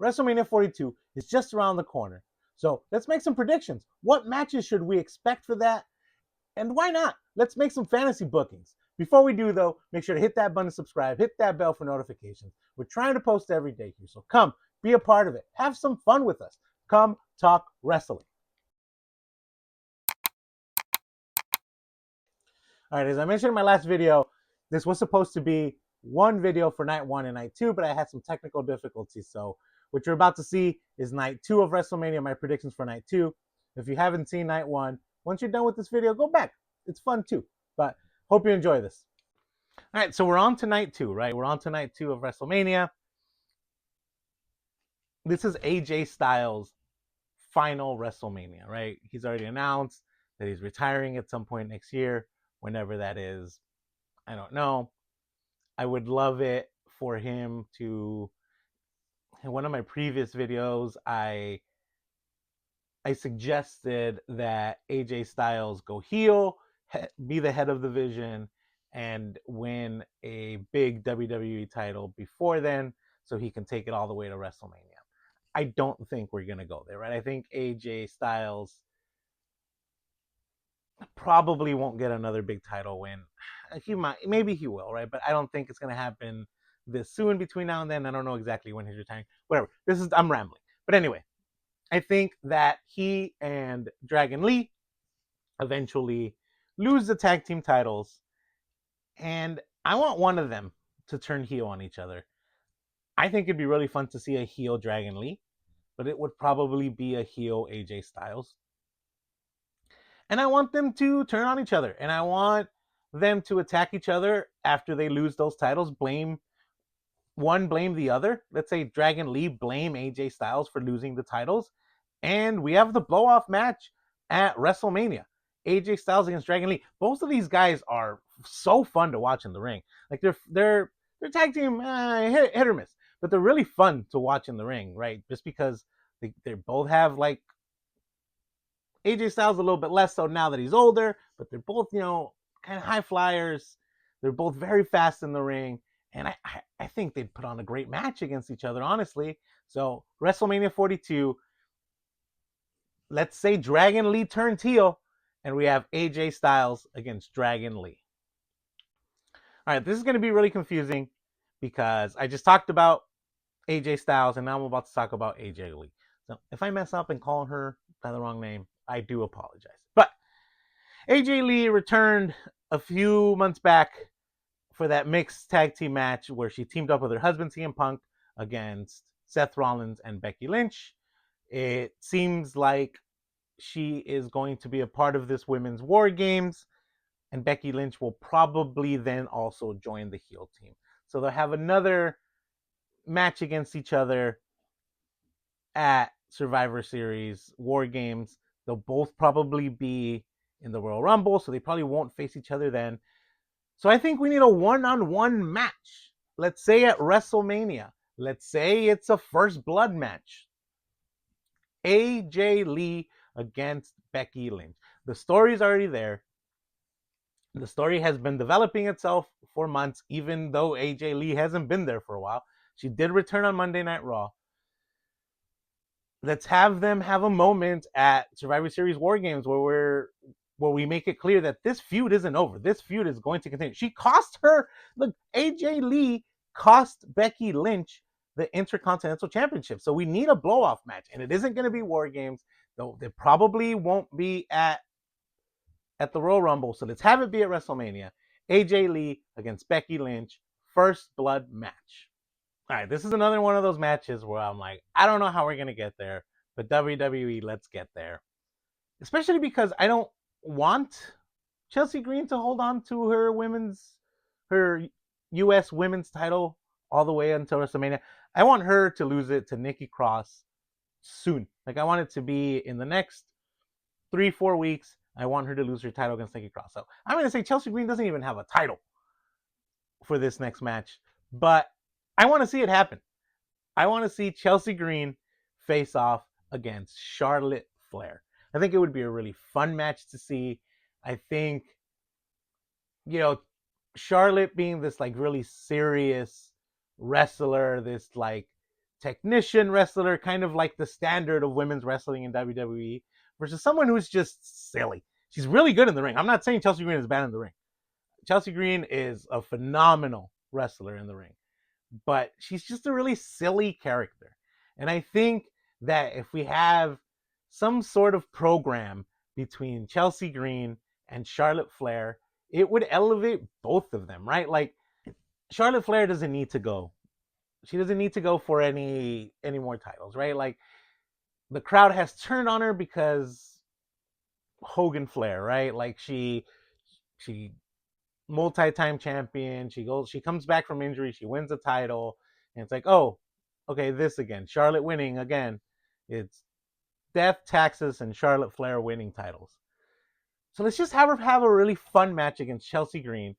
WrestleMania 42 is just around the corner. So let's make some predictions. What matches should we expect for that? And why not? Let's make some fantasy bookings. Before we do, though, make sure to hit that button to subscribe, hit that bell for notifications. We're trying to post every day here, so come, be a part of it. Have some fun with us. Come talk wrestling. All right, as I mentioned in my last video, this was supposed to be one video for night 1 and night 2, but I had some technical difficulties. So what you're about to see is night 2 of WrestleMania, my predictions for night 2. If you haven't seen night 1, once you're done with this video, go back. It's fun too. But hope you enjoy this. All right, so we're on to night 2, right? We're on to night 2 of WrestleMania. This is AJ Styles' final WrestleMania, right? He's already announced that he's retiring at some point next year, whenever that is. I don't know. I would love it for him to. In one of my previous videos, I suggested that AJ Styles go heel, be the head of the division, and win a big WWE title before then, so he can take it all the way to WrestleMania. I don't think we're gonna go there, right? I think AJ Styles probably won't get another big title win. He might, maybe he will, right? But I don't think it's gonna happen this soon. Between now and then, I don't know exactly when he's retiring. Whatever. I'm rambling. But anyway, I think that he and Dragon Lee eventually lose the tag team titles, and I want one of them to turn heel on each other. I think it'd be really fun to see a heel Dragon Lee, but it would probably be a heel AJ Styles. And I want them to turn on each other, and I want them to attack each other after they lose those titles. Blame the other. Let's say Dragon Lee blame AJ Styles for losing the titles, and we have the blow-off match at WrestleMania. AJ Styles against Dragon Lee. Both of these guys are so fun to watch in the ring. Like they're tag team hit or miss, but they're really fun to watch in the ring, right? Just because they both have, like, AJ Styles a little bit less so now that he's older, but they're both, kind of high flyers. They're both very fast in the ring, and I think they'd put on a great match against each other, honestly. So WrestleMania 42, let's say Dragon Lee turns heel, and we have AJ Styles against Dragon Lee. All right, this is going to be really confusing because I just talked about AJ Styles, and now I'm about to talk about AJ Lee. So if I mess up and call her by the wrong name, I do apologize. But AJ Lee returned a few months back for that mixed tag team match where she teamed up with her husband CM Punk against Seth Rollins and Becky Lynch. It seems like she is going to be a part of this women's War Games, and Becky Lynch will probably then also join the heel team. So they'll have another match against each other at Survivor Series War Games. They'll both probably be in the Royal Rumble, so they probably won't face each other then. So I think we need a one-on-one match. Let's say at WrestleMania. Let's say it's a First Blood match. AJ Lee against Becky Lynch. The story's already there. The story has been developing itself for months, even though AJ Lee hasn't been there for a while. She did return on Monday Night Raw. Let's have them have a moment at Survivor Series War Games where we make it clear that this feud isn't over. This feud is going to continue. AJ Lee cost Becky Lynch the Intercontinental Championship. So we need a blow-off match, and it isn't going to be War Games, though they probably won't be at the Royal Rumble. So let's have it be at WrestleMania. AJ Lee against Becky Lynch, First Blood match. All right, this is another one of those matches where I'm like, I don't know how we're going to get there, but WWE, let's get there. Especially because I don't want Chelsea Green to hold on to her U.S. women's title all the way until WrestleMania. I want her to lose it to Nikki Cross soon. Like, I want it to be in the next 3-4 weeks. I want her to lose her title against Nikki Cross. So I'm going to say Chelsea Green doesn't even have a title for this next match, but I want to see it happen. I want to see Chelsea Green face off against Charlotte Flair. I think it would be a really fun match to see. I think, Charlotte being this, like, really serious wrestler, this, like, technician wrestler, kind of like the standard of women's wrestling in WWE, versus someone who's just silly. She's really good in the ring. I'm not saying Chelsea Green is bad in the ring. Chelsea Green is a phenomenal wrestler in the ring, but she's just a really silly character. And I think that if we have some sort of program between Chelsea Green and Charlotte Flair, it would elevate both of them, right? Like Charlotte Flair doesn't need to go. She doesn't need to go for any more titles, right? Like the crowd has turned on her because Hogan Flair, right? Like she multi-time champion. She comes back from injury, she wins the title, and it's like, oh, okay, this again. Charlotte winning again. It's death, taxes, and Charlotte Flair winning titles. So let's just have her have a really fun match against Chelsea Green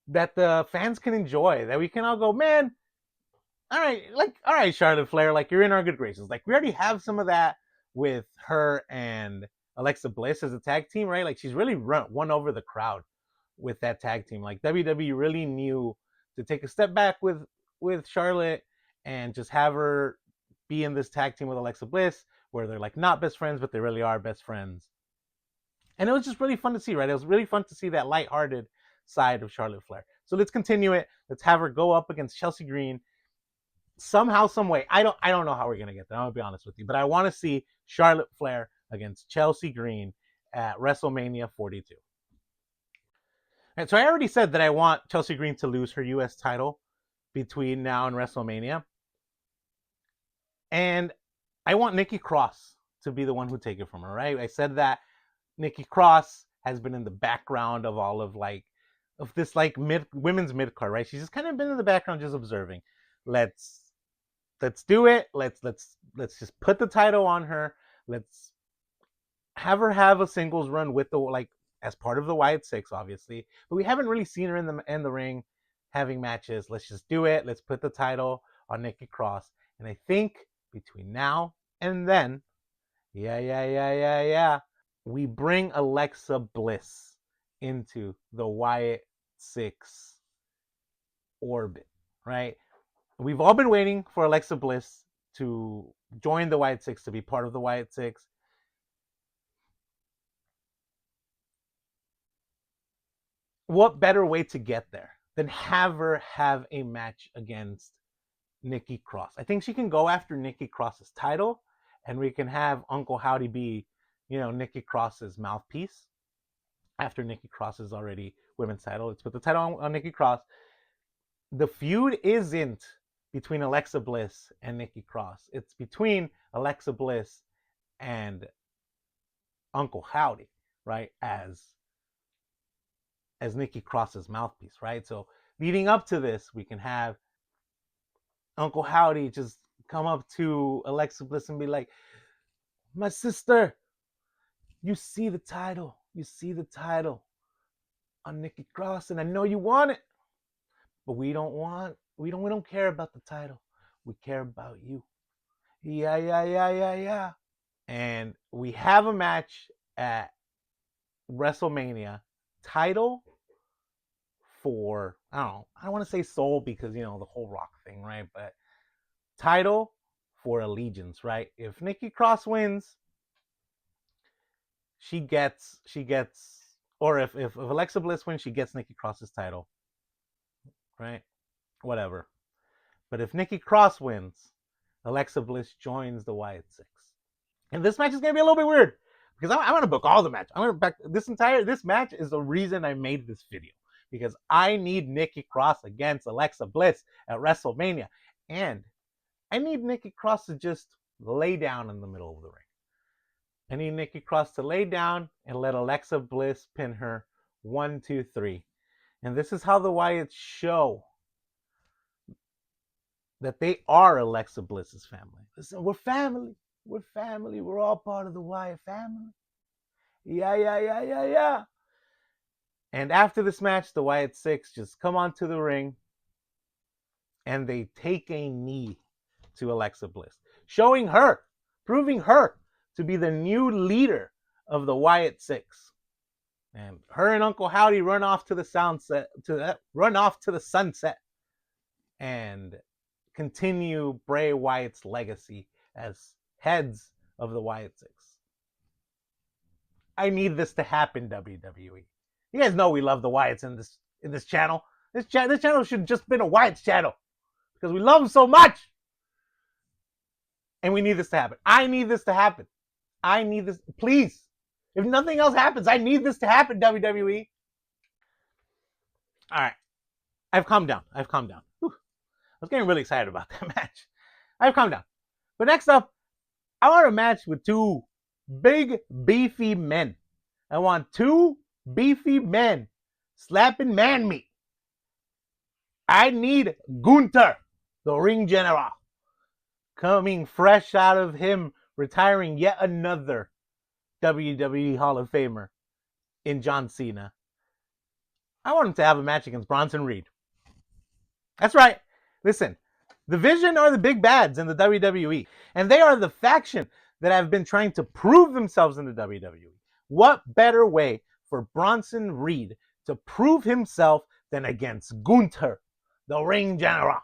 that the fans can enjoy, that we can all go, man, all right, Charlotte Flair, like you're in our good graces. Like we already have some of that with her and Alexa Bliss as a tag team, right? Like she's really won over the crowd with that tag team. Like WWE really knew to take a step back with Charlotte and just have her be in this tag team with Alexa Bliss, where they're like not best friends, but they really are best friends. And it was just really fun to see, right? It was really fun to see that lighthearted side of Charlotte Flair. So let's continue it. Let's have her go up against Chelsea Green somehow, some way. I don't know how we're gonna get there. I'm gonna be honest with you, but I want to see Charlotte Flair against Chelsea Green at WrestleMania 42. And so I already said that I want Chelsea Green to lose her U.S. title between now and WrestleMania, and I want Nikki Cross to be the one who take it from her. Right? I said that Nikki Cross has been in the background of all of this women's mid card. Right? She's just kind of been in the background, just observing. Let's do it. Let's just put the title on her. Let's have her have a singles run with as part of the Wyatt Six, obviously. But we haven't really seen her in the ring having matches. Let's just do it. Let's put the title on Nikki Cross. And I think between now and then, we bring Alexa Bliss into the Wyatt Six orbit, right? We've all been waiting for Alexa Bliss to join the Wyatt Six, to be part of the Wyatt Six. What better way to get there than have her have a match against Nikki Cross? I think she can go after Nikki Cross's title, and we can have Uncle Howdy be, Nikki Cross's mouthpiece after Nikki Cross's already women's title. Let's put the title on Nikki Cross. The feud isn't between Alexa Bliss and Nikki Cross. It's between Alexa Bliss and Uncle Howdy, right? As Nikki Cross's mouthpiece, right? So leading up to this, we can have Uncle Howdy just come up to Alexa Bliss and be like, my sister, you see the title on Nikki Cross, and I know you want it, but we don't care about the title. We care about you. Yeah. And we have a match at WrestleMania, title for, I don't want to say soul because, the whole Rock thing, right? But title for allegiance, right? If Nikki Cross wins, she gets, or if Alexa Bliss wins, she gets Nikki Cross's title, right? Whatever. But if Nikki Cross wins, Alexa Bliss joins the Wyatt Six. And this match is going to be a little bit weird because I want to book all the match. I want to back this match is the reason I made this video, because I need Nikki Cross against Alexa Bliss at WrestleMania. And I need Nikki Cross to just lay down in the middle of the ring. I need Nikki Cross to lay down and let Alexa Bliss pin her 1, 2, 3. And this is how the Wyatts show that they are Alexa Bliss's family. Listen, we're family. We're family. We're all part of the Wyatt family. Yeah. And after this match, the Wyatt Six just come onto the ring and they take a knee to Alexa Bliss, proving her to be the new leader of the Wyatt Six. And her and Uncle Howdy run off to the sunset, and continue Bray Wyatt's legacy as heads of the Wyatt Six. I need this to happen, WWE. You guys know we love the Wyatts in this channel. This channel should have just been a Wyatt's channel because we love them so much. And we need this to happen. I need this to happen. I need this. Please. If nothing else happens, I need this to happen, WWE. All right. I've calmed down. Whew. I was getting really excited about that match. I've calmed down. But next up, I want a match with two big, beefy men. I want two beefy men slapping man meat. I need Gunther, the ring general, coming fresh out of him retiring yet another WWE Hall of Famer in John Cena. I want him to have a match against Bronson Reed. That's right. Listen, the Vision are the big bads in the WWE, and they are the faction that have been trying to prove themselves in the WWE. What better way for Bronson Reed to prove himself than against Gunther, the ring general?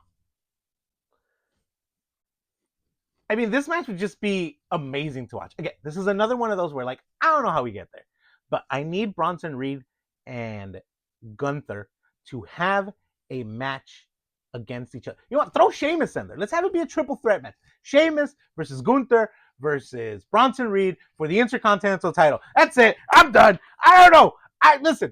I mean, this match would just be amazing to watch. Again, this is another one of those where, like, I don't know how we get there, but I need Bronson Reed and Gunther to have a match against each other. You know what? Throw Sheamus in there. Let's have it be a triple threat match. Sheamus versus Gunther versus Bronson Reed for the Intercontinental title. That's it. I'm done. I don't know. Listen.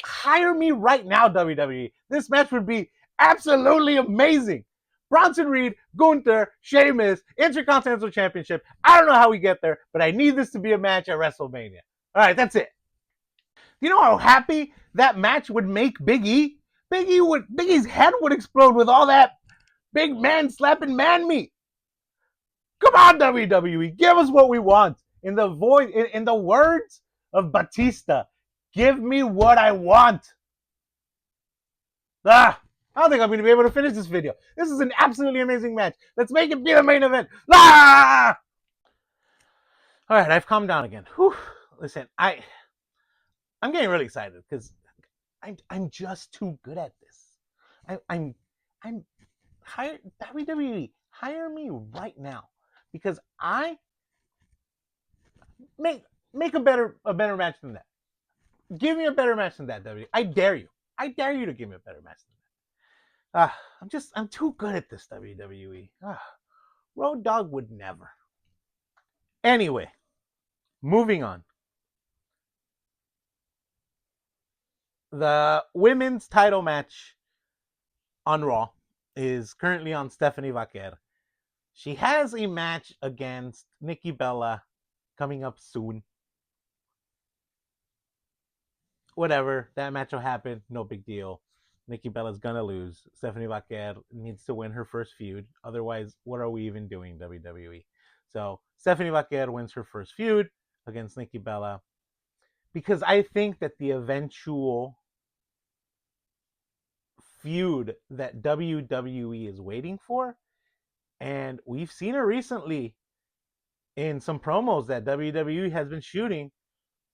Hire me right now, WWE. This match would be absolutely amazing. Bronson Reed, Gunther, Sheamus, Intercontinental Championship. I don't know how we get there, but I need this to be a match at WrestleMania. All right, that's it. You know how happy that match would make Big E? Big E's head would explode with all that big man slapping man meat. Come on, WWE, give us what we want. In the words of Batista, give me what I want. I don't think I'm going to be able to finish this video. This is an absolutely amazing match. Let's make it be the main event. All right, I've calmed down again. Whew. Listen, I'm getting really excited because I'm just too good at this. I'm hire WWE, hire me right now because I make a better match than that. Give me a better match than that, WWE. I dare you. I dare you to give me a better match than that. I'm too good at this, WWE. Road Dogg would never. Anyway, moving on. The women's title match on Raw is currently on Stephanie Vaquer. She has a match against Nikki Bella coming up soon. Whatever, that match will happen. No big deal. Nikki Bella's gonna lose. Stephanie Vaquer needs to win her first feud. Otherwise, what are we even doing, WWE? So Stephanie Vaquer wins her first feud against Nikki Bella because I think that the eventual feud that WWE is waiting for, and we've seen it recently in some promos that WWE has been shooting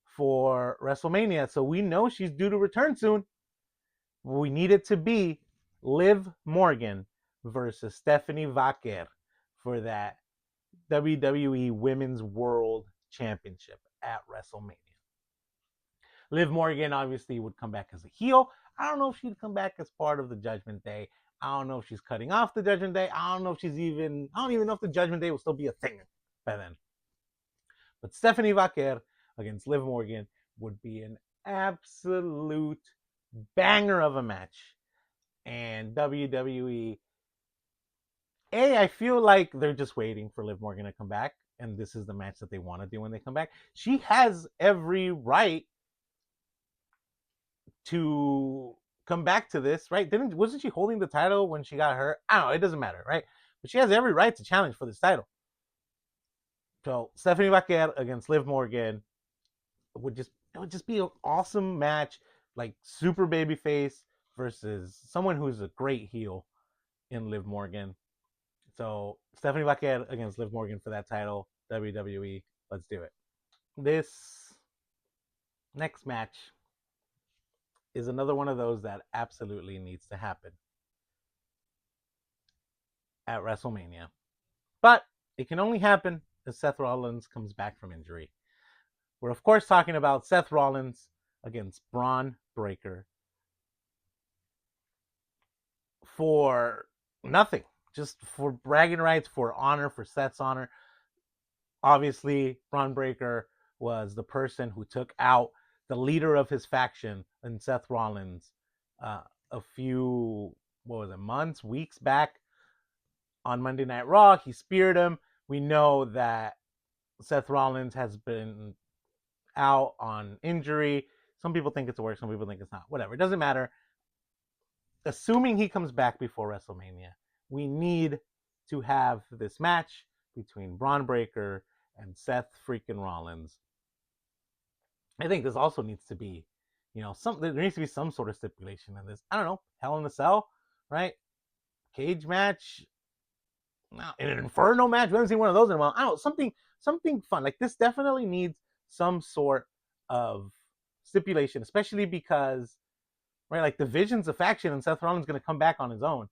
for WrestleMania, so we know she's due to return soon. We need it to be Liv Morgan versus Stephanie Vaquer for that WWE Women's World Championship at WrestleMania. Liv Morgan obviously would come back as a heel. I don't know if she'd come back as part of the Judgment Day. I don't know if she's cutting off the Judgment Day. I don't even know if the Judgment Day will still be a thing by then. But Stephanie Vaquer against Liv Morgan would be an absolute banger of a match. And WWE, I feel like they're just waiting for Liv Morgan to come back, and this is the match that they want to do when they come back. She has every right to come back to this, right? Wasn't she holding the title when she got hurt? I don't know, it doesn't matter, right? But she has every right to challenge for this title. So Stephanie Vaquer against Liv Morgan would just be an awesome match, like super babyface versus someone who's a great heel in Liv Morgan. So Stephanie Vaquer against Liv Morgan for that title, WWE. Let's do it. This next match is another one of those that absolutely needs to happen. at WrestleMania. But it can only happen if Seth Rollins comes back from injury. We're, of course, talking about Seth Rollins against Braun Breaker for nothing, just for bragging rights, for honor, for Seth's honor. Obviously, Braun Breaker was the person who took out the leader of his faction and Seth Rollins a few, what was it, months, weeks back on Monday Night Raw. He speared him. We know that Seth Rollins has been out on injury. Some people think it's worse, some people think it's not. Whatever, it doesn't matter. Assuming he comes back before WrestleMania, we need to have this match between Braun Breaker and Seth freaking Rollins. I think this also needs to be, there needs to be some sort of stipulation in this. I don't know, Hell in a Cell, right? Cage match, in an Inferno match. We haven't seen one of those in a while. I don't know, something fun. Like, this definitely needs some sort of stipulation, especially because, right, like, the Vision's a faction and Seth Rollins is going to come back on his own.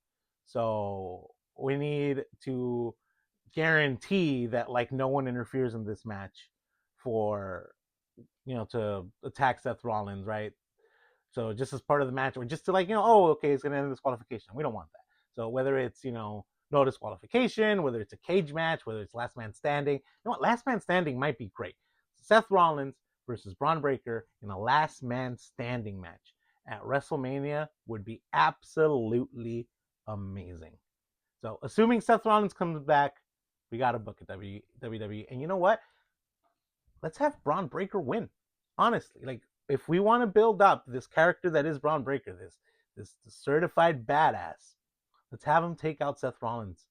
So we need to guarantee that, like, no one interferes in this match for, to attack Seth Rollins, right? So just as part of the match, or just to, like, oh, okay, it's going to end in disqualification. We don't want that. So whether it's, no disqualification, whether it's a cage match, whether it's last man standing. You know what? Last man standing might be great. Seth Rollins versus Braun Breaker in a last man standing match at WrestleMania would be absolutely amazing. So assuming Seth Rollins comes back, we got to book at WWE. And you know what? Let's have Braun Breaker win. Honestly, like, if we want to build up this character that is Braun Breaker, this certified badass, let's have him take out Seth Rollins.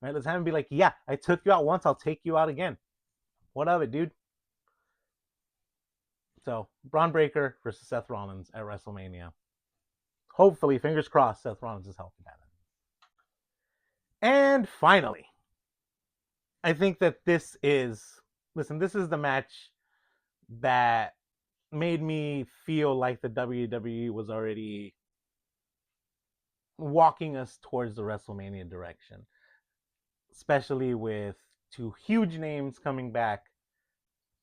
Right? Let's have him be like, yeah, I took you out once, I'll take you out again. What of it, dude? So, Braun Breaker versus Seth Rollins at WrestleMania. Hopefully, fingers crossed, Seth Rollins is healthy by then. And finally, I think that this is the match that made me feel like the WWE was already walking us towards the WrestleMania direction, especially with two huge names coming back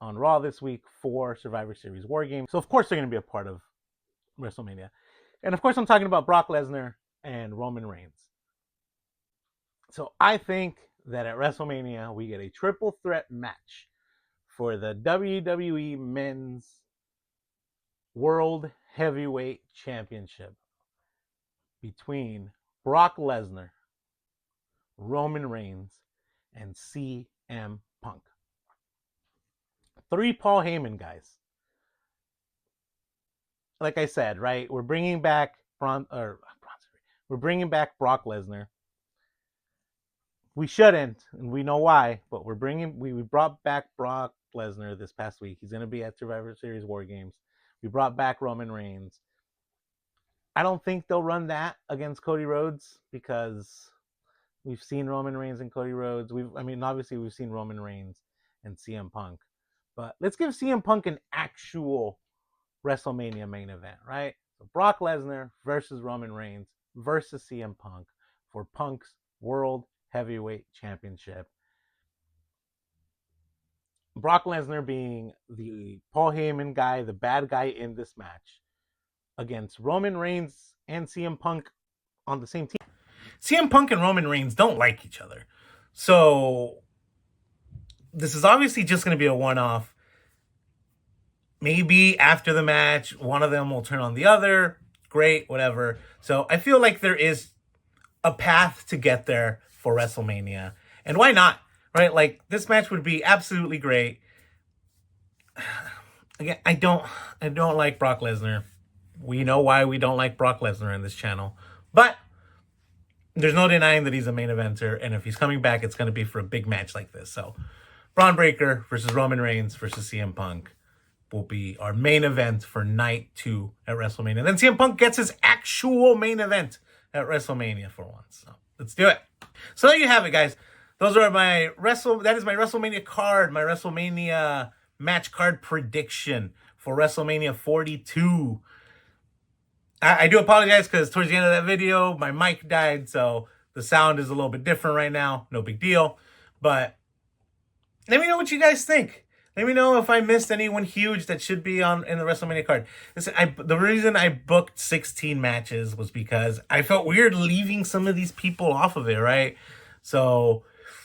on Raw this week for Survivor Series War Games. So, of course, they're going to be a part of WrestleMania. And, of course, I'm talking about Brock Lesnar and Roman Reigns. So, I think that at WrestleMania, we get a triple threat match for the WWE Men's World Heavyweight Championship between Brock Lesnar, Roman Reigns, and CM Punk. 3 Paul Heyman guys. Like I said, right? We're bringing back Brock Lesnar. We shouldn't, and we know why, but we brought back Brock Lesnar this past week. He's going to be at Survivor Series War Games. We brought back Roman Reigns. I don't think they'll run that against Cody Rhodes because we've seen Roman Reigns and Cody Rhodes. Obviously we've seen Roman Reigns and CM Punk. But let's give CM Punk an actual WrestleMania main event, right? So Brock Lesnar versus Roman Reigns versus CM Punk for Punk's World Heavyweight Championship. Brock Lesnar being the Paul Heyman guy, the bad guy in this match, against Roman Reigns and CM Punk on the same team. CM Punk and Roman Reigns don't like each other. So this is obviously just going to be a one-off. Maybe after the match, one of them will turn on the other. Great, whatever. So I feel like there is a path to get there for WrestleMania. And why not? Right? Like, this match would be absolutely great. Again, I don't like Brock Lesnar. We know why we don't like Brock Lesnar in this channel. But there's no denying that he's a main eventer. And if he's coming back, it's going to be for a big match like this. So, Braun Breaker versus Roman Reigns versus CM Punk will be our main event for night 2 at WrestleMania. And then CM Punk gets his actual main event at WrestleMania for once. So, let's do it. So there you have it, guys. Those are that is my WrestleMania card, my WrestleMania match card prediction for WrestleMania 42. I do apologize because towards the end of that video, my mic died. So The sound is a little bit different right now. No big deal. But let me know what you guys think. Let me know if I missed anyone huge that should be on in the WrestleMania card. Listen, the reason I booked 16 matches was because I felt weird leaving some of these people off of it, right? So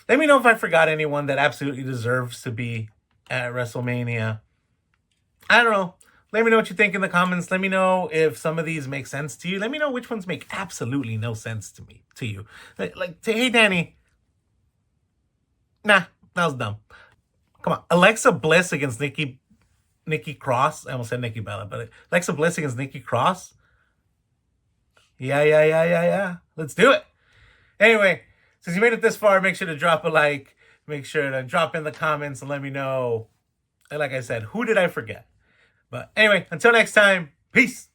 let me know if I forgot anyone that absolutely deserves to be at WrestleMania. I don't know. Let me know what you think in the comments. Let me know if some of these make sense to you. Let me know which ones make absolutely no sense to you. Like say, hey Danny, nah, that was dumb. Come on, Alexa Bliss against Nikki Cross. I almost said Nikki Bella, but Alexa Bliss against Nikki Cross. Yeah. Let's do it. Anyway, since you made it this far, make sure to drop a like. Make sure to drop in the comments and let me know. And like I said, who did I forget? But anyway, until next time, peace.